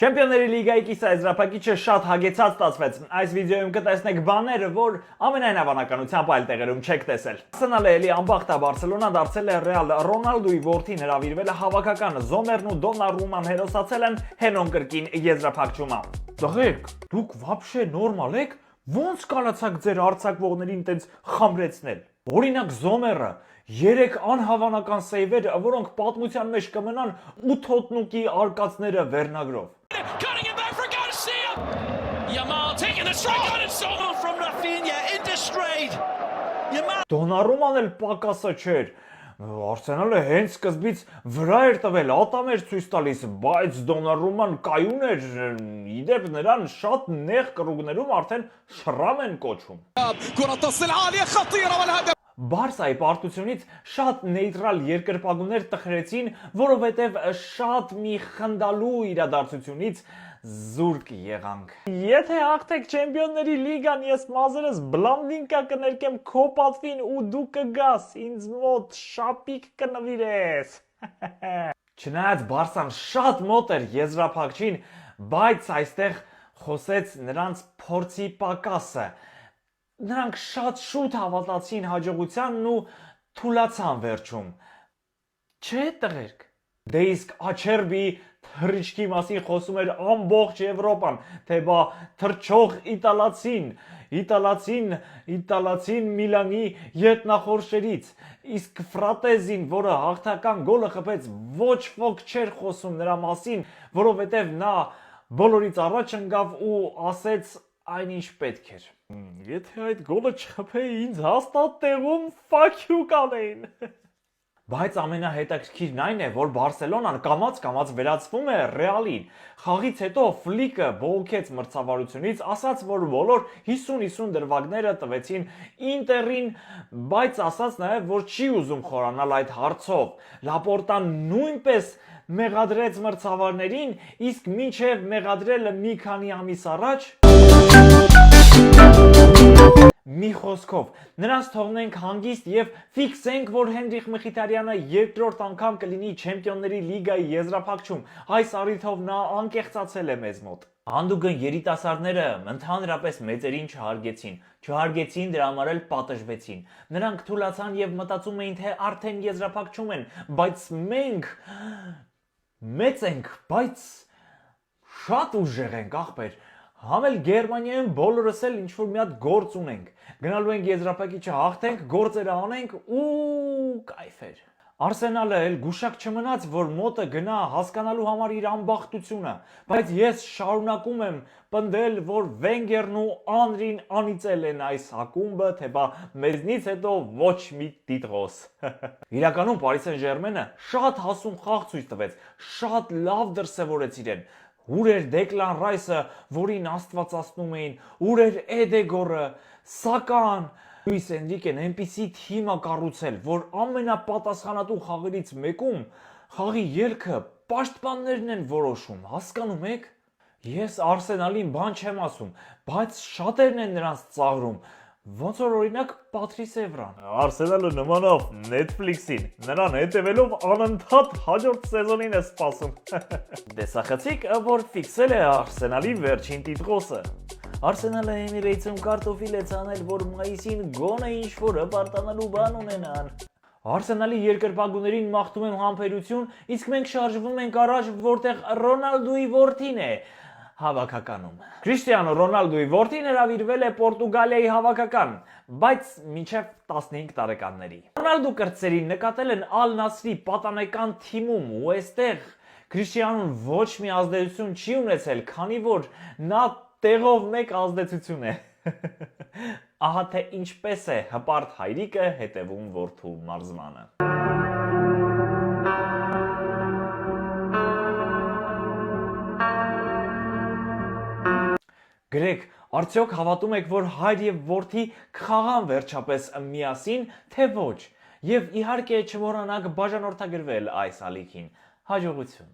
Չեմպիոնների լիգայի կիսաեզրափակիչը շատ հագեցած ստացվեց։ Այս վիդեոյում կտեսնեք բաներ, որ ամենայն հավանականությամբ այլ տեղերում չեք տեսել։ Արսենալը էլի անբախտ է, Բարսելոնա դարձել է Ռեալ, Ռոնալդոյի որդին հրավիրվել է հավաքական, Զոմերն ու Դոննարուման հերոսացել են Հենոն կրկին եզրափակչումա։ Տղերք, դուք вообще նորմալ եք։ Ոնց կարացաք ձեր արձակվողներին տենց խամրեցնել։ Օրինակ Զոմերը 3 անհավանական սեյվեր, որոնք պատմության մեջ կմնան 8 հոտնուկի արկածները վերնագրով։ Cutting it back for Garcia. Yamal taking the strike on it. Solo from Rafinha into straight. Yamal. Դոննարուման էլ պակասը չէր։ Արսենալը հենց սկզբից վրա էր տվել, ատամ էր ցույց տալիս, բայց Դոննարուման կայուն էր, իդեպ նրան շատ նեղ կրուգներում արդեն շրամ են կոչում։ كرة تصل عالية خطيرة والهدف. Բարսայի պարտությունից շատ նեյտրալ երկրպագուներ տխրեցին, որովհետև շատ մի խնդալու իրադարձությունից զուրկ եղանք։ Եթե հաղթեք Չեմպիոնների լիգան, ես մազերս բլանդինկա կներկեմ քո պատվին ու դու կգաս ինձ մոտ շապիկ կնվիրես։ Չնայած Բարսան շատ մոտ էր եզրափակչին, բայց այստեղ խոսեց նրանց փորձի պակասը։ Նրանք շատ շուտ հավատացին հաջողությանն ու թուլացան վերջում։ Չէ՞ տղերք։ Դե իսկ Աչերբի թռիչքի մասին խոսում էր ամբողջ Եվրոպան, թե բա թռչող իտալացին Միլանի ետնախորշերից, իսկ Ֆրատեզին, որը հաղթական գոլը խփեց, ոչ ոք չէր խոսում նրա մասին, որովհետև նա բոլորից առաջ ընկավ ու ասեց այն ինչ պետք էր։ Եթե այդ գոլը չխփեի, ինձ հաստատ տեղում fuck you կանեին։ Բայց ամենահետաքրքիրն այն է, որ Բարսելոնան կամաց վերածվում է Ռեալին։ Խաղից հետո Ֆլիկը բողոքեց մրցավարությունից, ասաց, որ բոլոր 50-50 դրվագները տվեցին Ինտերին, բայց ասաց նաև, որ չի ուզում խորանալ այդ հարցով։ Լապորտան նույնպես մեղադրեց մրցավարներին, իսկ մինչև մեղադրելը մի քանի ամիս առաջ մի խոսքով, նրանց թողնենք հանգիստ եւ ֆիքսենք, որ Հենրիխ Մխիթարյանը երկրորդ անգամ կլինի Չեմպիոնների լիգայի եզրափակչում։ Այս առիթով նա անկեղծացել է մեզ մոտ։ Հանդուգն երիտասարդները ընդհանրապես մեծերին չհարգեցին, դրա համար էլ պատժվեցին։ Նրանք թուլացան եւ մտածում էին, թե արդեն եզրափակչում են, բայց մենք մեծ ենք, բայց շատ ուժեղ ենք, ախպեր։ Համ էլ Գերմանիայում բոլորս էլ ինչ-որ մի հատ գործ ունենք։ Գնալու ենք եզրափակիչը հաղթենք, գործերը անենք ու կայֆեր։ Արսենալը էլ գուշակ չմնաց, որ մոտը գնա հասկանալու համար իր անբախտությունը, բայց ես շարունակում եմ պնդել, որ Վենգերն ու Անրին անիծել են այս ակումբը, թե բա մեզնից հետո ոչ մի տիտղոս։ Իրականում Պարի Սեն-Ժերմենը շատ հասուն խաղ ցույց տվեց, շատ լավ դրսևորեց իրեն։ Ուր էր Դեկլան Ռայսը, որին աստվածացնում էին, ուր էր Էդեգորը, սակայն Լուիս Էնրիկեն այնպիսի թիմ է կառուցել, որ ամենապատասխանատու խաղերից մեկում խաղի ելքը պաշտպաններն են որոշում, հասկանում եք։ Ես Արսենալին բան չեմ ասում, բայց շատերն են նրանց ծաղրում, ոնց որ օրինակ Պատրիս Էվրան։ Արսենալը նմանավ Netflix-ին, նրան հետևելով անընդհատ հաջորդ սեզոնին է սպասում։ Դեսախցիկ, որ ֆիքսել է Արսենալի վերջին տիտղոսը։ Արսենալը Էմիրեյցում կարտոֆիլ է ցանել, որ մայիսին գոնե ինչ-որ հպարտանալու բան ունենան։ Արսենալի երկրպագուներին մաղթում եմ համբերություն, իսկ մենք շարժվում ենք առաջ, որտեղ Ռոնալդոյի որդին է հավաքականում։ Քրիշտիանո Ռոնալդոյի որդին հրավիրվել է Պորտուգալիայի հավաքական, բայց մինչև 15 տարեկանների։ Ռոնալդո կրտսերին նկատել են Ալ Նասրի պատանեկան թիմում ու այստեղ Քրիշտիանոն ոչ մի ազդեցություն չի ունեցել, քանի որ նա տեղով մեկ ազդեցություն է։ Ահա թե ինչպես է հպարտ հայրիկը հետևում որդու մարզմանը։ Գրեք, արդյոք հավատում եք, որ հայր եւ որդի կխաղան վերջապես միասին, թե ոչ։ Եվ իհարկե չմոռանաք բաժանորդագրվել այս ալիքին։ Հաջողություն։